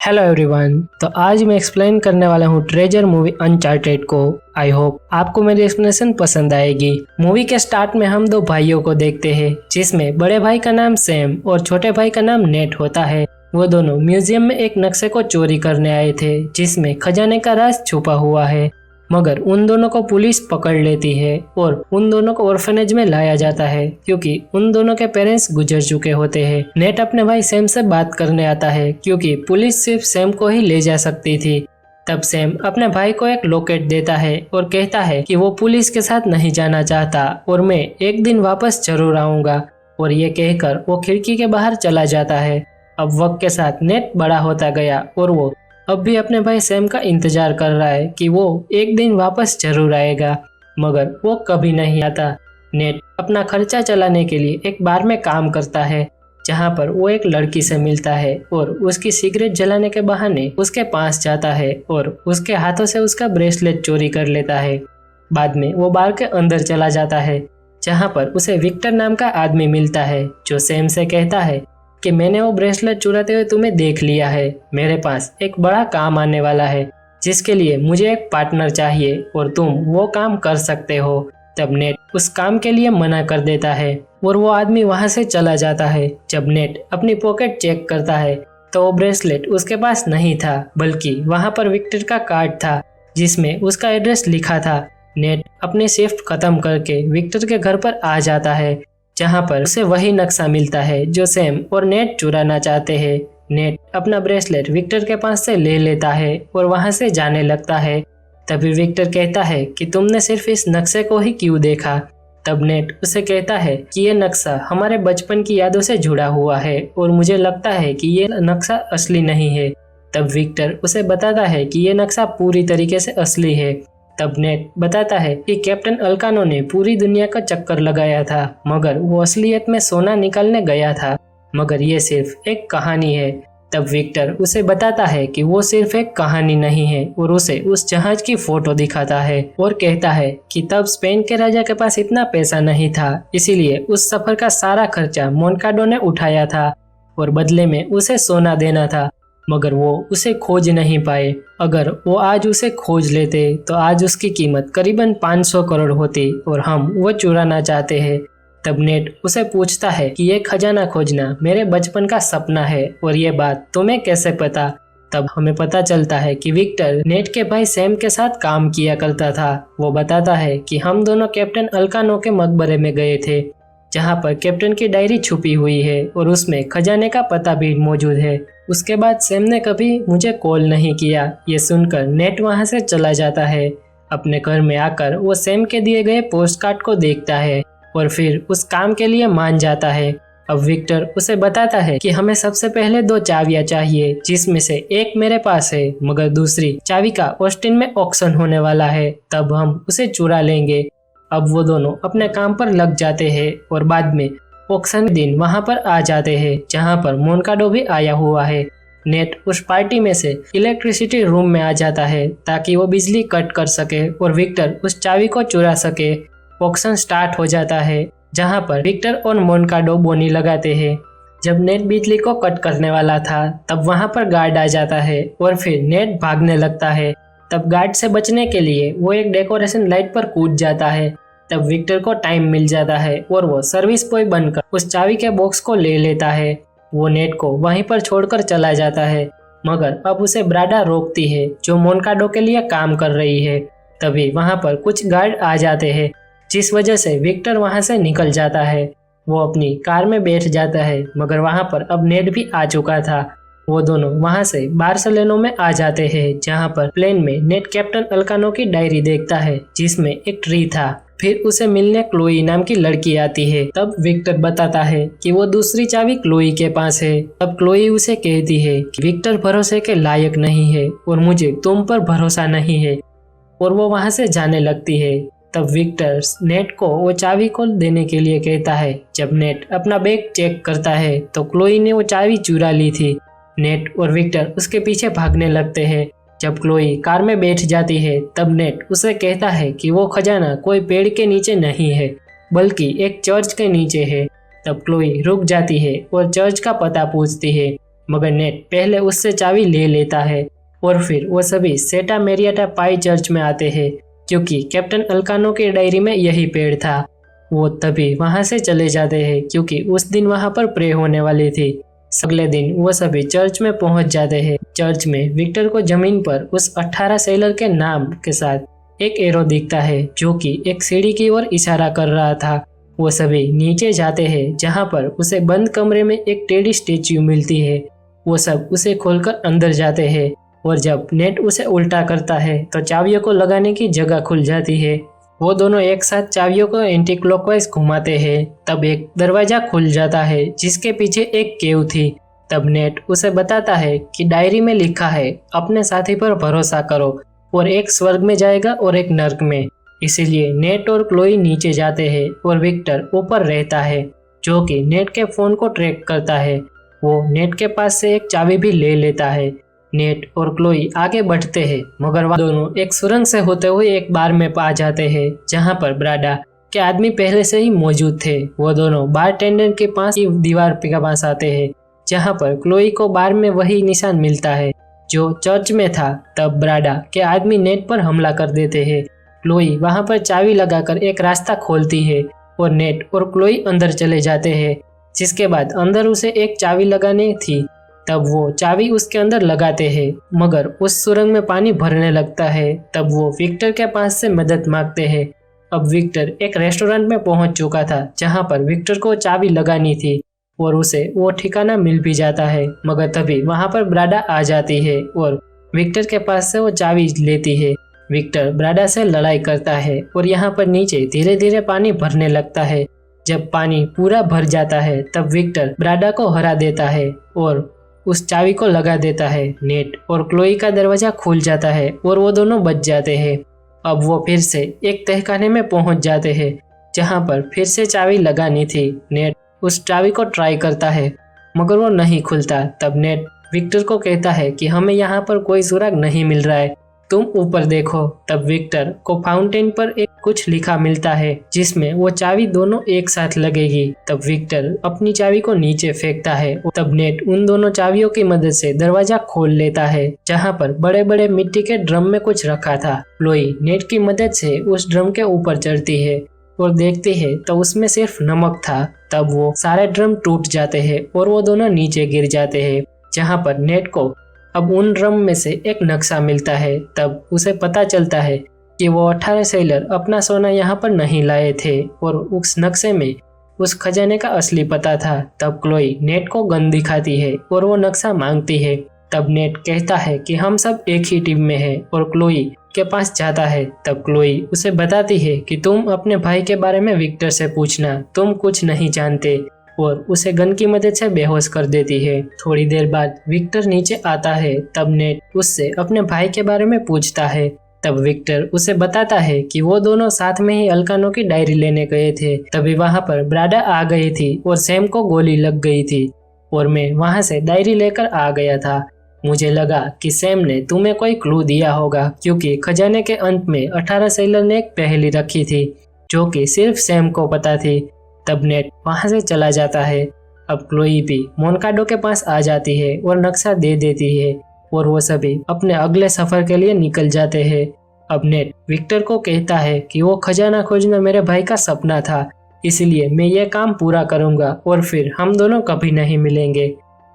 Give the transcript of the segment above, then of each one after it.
Hello everyone. तो आज मैं एक्सप्लेन करने वाला हूँ ट्रेजर मूवी अनचार्टेड को। आई होप आपको मेरी एक्सप्लेनेशन पसंद आएगी। मूवी के स्टार्ट में हम दो भाइयों को देखते हैं, जिसमें बड़े भाई का नाम सैम और छोटे भाई का नाम नेट होता है। वो दोनों म्यूजियम में एक नक्शे को चोरी करने आए थे, जिसमें खजाने का राज छुपा हुआ है। मगर उन दोनों को पुलिस पकड़ लेती है और उन दोनों को ऑर्फनेज में लाया जाता है, क्योंकि उन दोनों के पेरेंट्स गुजर चुके होते हैं। नेट अपने भाई सैम से बात करने आता है, क्योंकि पुलिस सिर्फ सैम को ही ले जा सकती थी। तब सैम अपने भाई को एक लॉकेट देता है और कहता है कि वो पुलिस के साथ नहीं जाना चाहता और मैं एक दिन वापस जरूर आऊंगा। और ये कहकर वो खिड़की के बाहर चला जाता है। अब वक्त के साथ नेट बड़ा होता गया और वो अब भी अपने भाई सैम का इंतजार कर रहा है कि वो एक दिन वापस जरूर आएगा, मगर वो कभी नहीं आता। नेट अपना खर्चा चलाने के लिए एक बार में काम करता है, जहां पर वो एक लड़की से मिलता है और उसकी सिगरेट जलाने के बहाने उसके पास जाता है और उसके हाथों से उसका ब्रेसलेट चोरी कर लेता है। बाद में वो बार के अंदर चला जाता है, जहां पर उसे विक्टर नाम का आदमी मिलता है, जो सैम से कहता है कि मैंने वो ब्रेसलेट चुराते हुए तुम्हें देख लिया है। मेरे पास एक बड़ा काम आने वाला है, जिसके लिए मुझे एक पार्टनर चाहिए और तुम वो काम कर सकते हो। तब नेट उस काम के लिए मना कर देता है और वो आदमी वहां से चला जाता है। जब नेट अपनी पॉकेट चेक करता है तो वो ब्रेसलेट उसके पास नहीं था, बल्कि वहां पर विक्टर का कार्ड था, जिसमें उसका एड्रेस लिखा था। नेट अपनी शिफ्ट खत्म करके विक्टर के घर पर आ जाता है, जहां पर उसे वही नक्शा मिलता है जो सैम और नेट चुराना चाहते हैं। नेट अपना ब्रेसलेट विक्टर के पास से ले लेता है और वहां से जाने लगता है। तभी विक्टर कहता है कि तुमने सिर्फ इस नक्शे को ही क्यों देखा। तब नेट उसे कहता है कि ये नक्शा हमारे बचपन की यादों से जुड़ा हुआ है और मुझे लगता है कि ये नक्शा असली नहीं है। तब विक्टर उसे बताता है कि ये नक्शा पूरी तरीके से असली है। तब नेट बताता है कि कैप्टन अल्कानो ने पूरी दुनिया का चक्कर लगाया था, मगर वो असलियत में सोना निकालने गया था, मगर ये सिर्फ एक कहानी है। तब विक्टर उसे बताता है कि वो सिर्फ एक कहानी नहीं है और उसे उस जहाज की फोटो दिखाता है और कहता है कि तब स्पेन के राजा के पास इतना पैसा नहीं था, इसीलिए उस सफर का सारा खर्चा मोनकाडो ने उठाया था और बदले में उसे सोना देना था, मगर वो उसे खोज नहीं पाए। अगर वो आज उसे खोज लेते तो आज उसकी कीमत करीबन 500 करोड़ होती और हम वो चुराना चाहते हैं। तब नेट उसे पूछता है कि ये खजाना खोजना मेरे बचपन का सपना है और ये बात तुम्हें कैसे पता। तब हमें पता चलता है कि विक्टर नेट के भाई सैम के साथ काम किया करता था। वो बताता है कि हम दोनों कैप्टन अल्कानो के मकबरे में गए थे, जहाँ पर कैप्टन की डायरी छुपी हुई है और उसमें खजाने का पता भी मौजूद है। उसके बाद सैम ने कभी मुझे कॉल नहीं किया। ये सुनकर नेट वहां से चला जाता है। अपने घर में आकर वो सैम के दिए गए पोस्ट कार्ड को देखता है और फिर उस काम के लिए मान जाता है। अब विक्टर उसे बताता है कि हमें सबसे पहले 2 चाबियां चाहिए, जिसमें से एक मेरे पास है, मगर दूसरी चाबी का ऑस्टिन में ऑक्शन होने वाला है, तब हम उसे चुरा लेंगे। अब वो दोनों अपने काम पर लग जाते हैं और बाद में ऑक्शन दिन वहां पर आ जाते हैं, जहां पर मोनकाडो भी आया हुआ है। नेट उस पार्टी में से इलेक्ट्रिसिटी रूम में आ जाता है ताकि वो बिजली कट कर सके और विक्टर उस चाबी को चुरा सके। ऑक्शन स्टार्ट हो जाता है, जहां पर विक्टर और मोनकाडो बोनी लगाते हैं। जब नेट बिजली को कट करने वाला था, तब वहां पर गार्ड आ जाता है और फिर नेट भागने लगता है। तब गार्ड से बचने के लिए वो एक डेकोरेशन लाइट पर कूद जाता है। तब विक्टर को टाइम मिल जाता है और वो सर्विस बॉय बनकर उस चाबी के बॉक्स को ले लेता है। वो नेट को वहीं पर छोड़कर चला जाता है, मगर अब उसे ब्राडा रोकती है, जो मोनकाडो के लिए काम कर रही है। तभी वहां पर कुछ गार्ड आ जाते हैं, जिस वजह से विक्टर वहां से निकल जाता है। वो अपनी कार में बैठ जाता है, मगर वहां पर अब नेट भी आ चुका था। वो दोनों वहां से बार्सिलोना में आ जाते हैं, जहां पर प्लेन में नेट कैप्टन अल्कानो की डायरी देखता है, जिसमें एक ट्री था। फिर उसे मिलने क्लोई नाम की लड़की आती है। तब विक्टर बताता है कि वो दूसरी चाबी क्लोई के पास है। तब क्लोई उसे कहती है कि विक्टर भरोसे के लायक नहीं है और मुझे तुम पर भरोसा नहीं है, और वो वहां से जाने लगती है। तब विक्टर नेट को वो चाबी को देने के लिए कहता है। जब नेट अपना बैग चेक करता है तो क्लोई ने वो चाबी चुरा ली थी। नेट और विक्टर उसके पीछे भागने लगते हैं। जब क्लोई कार में बैठ जाती है, तब नेट उसे कहता है कि वो खजाना कोई पेड़ के नीचे नहीं है, बल्कि एक चर्च के नीचे है। तब क्लोई रुक जाती है और चर्च का पता पूछती है। मगर नेट पहले उससे चाबी ले लेता है और फिर वो सभी सेटा मेरियाटा पाई चर्च में आते हैं क्योंकि कैप्टन अल्कानो की डायरी में यही पेड़ था। वो तभी वहां से चले जाते हैं क्योंकि उस दिन वहां पर प्रे होने वाली थी। अगले दिन वो सभी चर्च में पहुंच जाते हैं। चर्च में विक्टर को जमीन पर उस 18 सेलर के नाम के साथ एक एरो दिखता है जो कि एक सीढ़ी की ओर इशारा कर रहा था। वो सभी नीचे जाते हैं जहां पर उसे बंद कमरे में एक टेडी स्टेच्यू मिलती है। वो सब उसे खोलकर अंदर जाते हैं और जब नेट उसे उल्टा करता है तो चाबियों को लगाने की जगह खुल जाती है। वो दोनों एक साथ चाबियों को एंटी क्लॉकवाइज घुमाते हैं। तब एक दरवाजा खुल जाता है जिसके पीछे एक केव थी। तब नेट उसे बताता है कि डायरी में लिखा है अपने साथी पर भरोसा करो और एक स्वर्ग में जाएगा और एक नर्क में। इसीलिए नेट और क्लोई नीचे जाते हैं और विक्टर ऊपर रहता है जो कि नेट के फोन को ट्रैक करता है। वो नेट के पास से एक चाबी भी ले लेता है। नेट और क्लोई आगे बढ़ते हैं मगर वह दोनों एक सुरंग से होते हुए एक बार में आ जाते हैं जहां पर ब्राडा के आदमी पहले से ही मौजूद थे। वो दोनों बार टेंडर के पास की दीवार के पास आते हैं जहां पर क्लोई को बार में वही निशान मिलता है जो चर्च में था। तब ब्राडा के आदमी नेट पर हमला कर देते हैं। क्लोई वहां पर चाबी लगाकर एक रास्ता खोलती है और नेट और क्लोई अंदर चले जाते हैं जिसके बाद अंदर उसे एक चाबी लगानी थी। तब वो चाबी उसके अंदर लगाते हैं मगर उस सुरंग में पानी भरने लगता है। तब वो विक्टर के पास से मदद मांगते हैं। अब विक्टर एक रेस्टोरेंट में पहुंच चुका था जहां पर विक्टर को चाबी लगानी थी और उसे वो ठिकाना मिल भी जाता है मगर तभी वहां पर ब्राडा आ जाती है और विक्टर के पास से वो चाबी लेती है। विक्टर ब्राडा से लड़ाई करता है और यहाँ पर नीचे धीरे धीरे पानी भरने लगता है। जब पानी पूरा भर जाता है तब विक्टर ब्राडा को हरा देता है और उस चाबी को लगा देता है। नेट और क्लोई का दरवाजा खुल जाता है और वो दोनों बच जाते हैं। अब वो फिर से एक तहखाने में पहुंच जाते हैं जहां पर फिर से चाबी लगानी थी। नेट उस चाबी को ट्राई करता है मगर वो नहीं खुलता। तब नेट विक्टर को कहता है कि हमें यहाँ पर कोई सुराग नहीं मिल रहा है, तुम ऊपर देखो। तब विक्टर को फाउंटेन पर एक कुछ लिखा मिलता है जिसमें वो चाबी दोनों एक साथ लगेगी। तब विक्टर अपनी चाबी को नीचे फेंकता है। तब नेट उन दोनों चाबियों की मदद से दरवाजा खोल लेता है जहां पर बड़े बड़े मिट्टी के ड्रम में कुछ रखा था। क्लोई नेट की मदद से उस ड्रम के ऊपर चढ़ती है और देखती है तो उसमें सिर्फ नमक था। तब वो सारे ड्रम टूट जाते हैं और वो दोनों नीचे गिर जाते हैं जहां पर नेट को अब उन ड्रम में से एक नक्शा मिलता है। तब उसे पता चलता है कि वो 18 सेलर अपना सोना यहाँ पर नहीं लाए थे और उस नक्शे में उस खजाने का असली पता था। तब क्लोई नेट को गन दिखाती है और वो नक्शा मांगती है। तब नेट कहता है कि हम सब एक ही टीम में हैं और क्लोई के पास जाता है। तब क्लोई उसे बताती है कि तुम अपने भाई के बारे में विक्टर से पूछना, तुम कुछ नहीं जानते, और उसे गन की मदद से बेहोश कर देती है। थोड़ी देर बाद विक्टर नीचे आता है। तब नेट उससे अपने भाई के बारे में पूछता है। तब विक्टर उसे बताता है कि वो दोनों साथ में ही अल्कानो की डायरी लेने गए थे। तभी वहां पर ब्राडा आ गई थी और सैम को गोली लग गई थी और मैं वहां से डायरी लेकर आ गया था। मुझे लगा कि सैम ने तुम्हें कोई क्लू दिया होगा क्योंकि खजाने के अंत में 18 सेलर ने एक पहेली रखी थी जो कि सिर्फ सैम को पता थी। तब नेट वहां से चला जाता है। अब क्लोई भी मोनकाडो के पास आ जाती है और नक्शा दे देती है और वो सभी अपने अगले सफर के लिए निकल जाते हैं। अब नेट विक्टर को कहता है कि वो खजाना खोजना मेरे भाई का सपना था, इसलिए मैं ये काम पूरा करूंगा और फिर हम दोनों कभी नहीं मिलेंगे।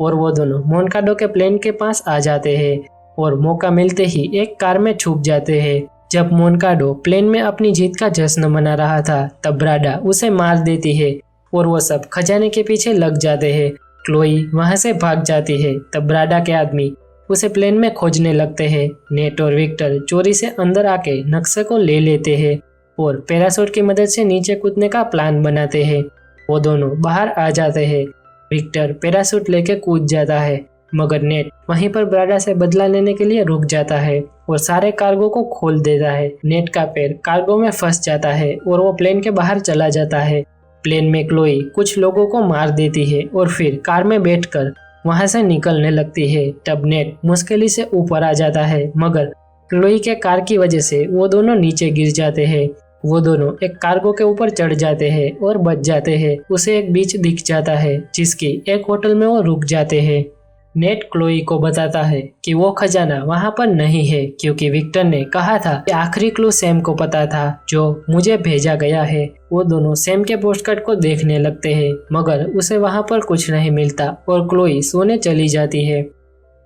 और वो दोनों मोनकाडो के प्लेन के पास आ जाते हैं और मौका मिलते ही एक कार में छुप जाते हैं। जब मोनकाडो प्लेन में अपनी जीत का जश्न मना रहा था तब ब्राडा उसे मार देती है और वो सब खजाने के पीछे लग जाते हैं। क्लोई वहां से भाग जाती है। तब ब्राडा के आदमी उसे प्लेन में खोजने लगते हैं। नेट और विक्टर चोरी से अंदर आके नक्शे को ले लेते हैं और पैराशूट की मदद से नीचे कूदने का प्लान बनाते हैं। वो दोनों बाहर आ जाते हैं। विक्टर पैराशूट लेके कूद जाता है मगर नेट वहीं पर ब्राडा से बदला लेने के लिए रुक जाता है और सारे कार्गो को खोल देता है। नेट का पैर कार्गो में फंस जाता है और वो प्लेन के बाहर चला जाता है। प्लेन में क्लोई कुछ लोगों को मार देती है और फिर कार में बैठकर वहां से निकलने लगती है। तब नेट मुश्किल से ऊपर आ जाता है मगर क्लोई के कार की वजह से वो दोनों नीचे गिर जाते हैं। वो दोनों एक कार्गो के ऊपर चढ़ जाते हैं और बच जाते हैं। उसे एक बीच दिख जाता है जिसकी एक होटल में वो रुक जाते हैं। नेट क्लोई को बताता है कि वो खजाना वहां पर नहीं है क्योंकि विक्टर ने कहा था कि आखिरी क्लू सैम को पता था जो मुझे भेजा गया है। वो दोनों सैम के पोस्टकार्ड को देखने लगते हैं मगर उसे वहां पर कुछ नहीं मिलता और क्लोई सोने चली जाती है।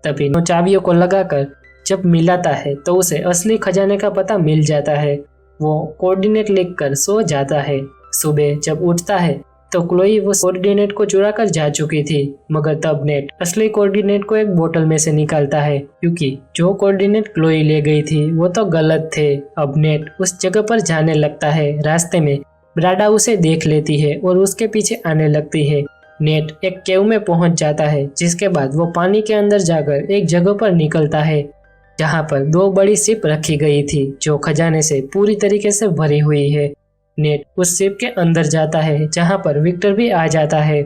तभी चाबियों को लगाकर जब मिलाता है तो उसे असली खजाने का पता मिल जाता है। वो कोऑर्डिनेट लिखकर सो जाता है। सुबह जब उठता है तो क्लोई वो कोऑर्डिनेट को चुरा कर जा चुकी थी मगर तब नेट असली कोऑर्डिनेट को एक बोतल में से निकालता है क्योंकि जो कोऑर्डिनेट क्लोई ले गई थी वो तो गलत थे। अब नेट उस जगह पर जाने लगता है। रास्ते में ब्राडा उसे देख लेती है और उसके पीछे आने लगती है। नेट एक केव में पहुंच जाता है जिसके बाद वो पानी के अंदर जाकर एक जगह पर निकलता है जहां पर 2 बड़ी शिप रखी गई थी जो खजाने से पूरी तरीके से भरी हुई है। नेट उस शिप के अंदर जाता है जहां पर विक्टर भी आ जाता है।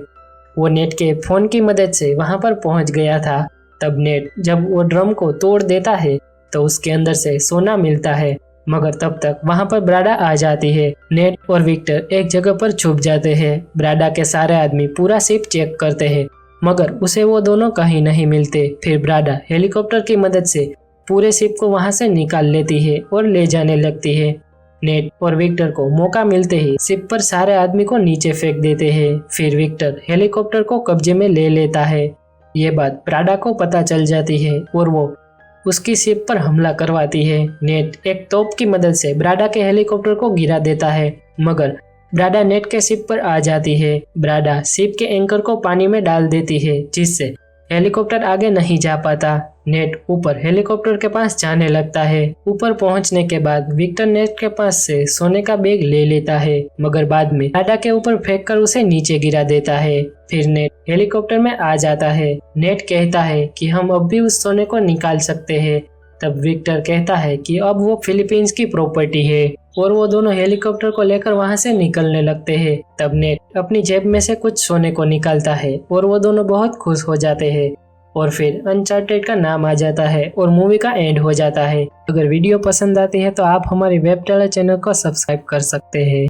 वो नेट के फोन की मदद से वहां पर पहुंच गया था। तब नेट जब वो ड्रम को तोड़ देता है तो उसके अंदर से सोना मिलता है मगर तब तक वहां पर ब्राडा आ जाती है। नेट और विक्टर एक जगह पर छुप जाते हैं। ब्राडा के सारे आदमी पूरा शिप चेक करते हैं मगर उसे वो दोनों कहीं नहीं मिलते। फिर ब्राडा हेलीकॉप्टर की मदद से पूरे शिप को वहां से निकाल लेती है और ले जाने लगती है। नेट और विक्टर को मौका मिलते ही शिप पर सारे आदमी को नीचे फेंक देते हैं। फिर विक्टर हेलीकॉप्टर को कब्जे में ले लेता है। ये बात ब्राडा को पता चल जाती है और वो उसकी शिप पर हमला करवाती है। नेट एक तोप की मदद से ब्राडा के हेलीकॉप्टर को गिरा देता है मगर ब्राडा नेट के शिप पर आ जाती है। ब्राडा शिप के एंकर को पानी में डाल देती है जिससे हेलीकॉप्टर आगे नहीं जा पाता। नेट ऊपर हेलीकॉप्टर के पास जाने लगता है। ऊपर पहुंचने के बाद विक्टर नेट के पास से सोने का बैग ले लेता है मगर बाद में ब्राडा के ऊपर फेंककर उसे नीचे गिरा देता है। फिर नेट हेलीकॉप्टर में आ जाता है। नेट कहता है कि हम अब भी उस सोने को निकाल सकते हैं। तब विक्टर कहता है कि अब वो फिलीपींस की प्रॉपर्टी है और वो दोनों हेलीकॉप्टर को लेकर वहां से निकलने लगते हैं। तब नेट अपनी जेब में से कुछ सोने को निकालता है और वो दोनों बहुत खुश हो जाते हैं और फिर अनचार्टेड का नाम आ जाता है और मूवी का एंड हो जाता है। अगर वीडियो पसंद आती है तो आप हमारी वेब टेलर चैनल को सब्सक्राइब कर सकते हैं।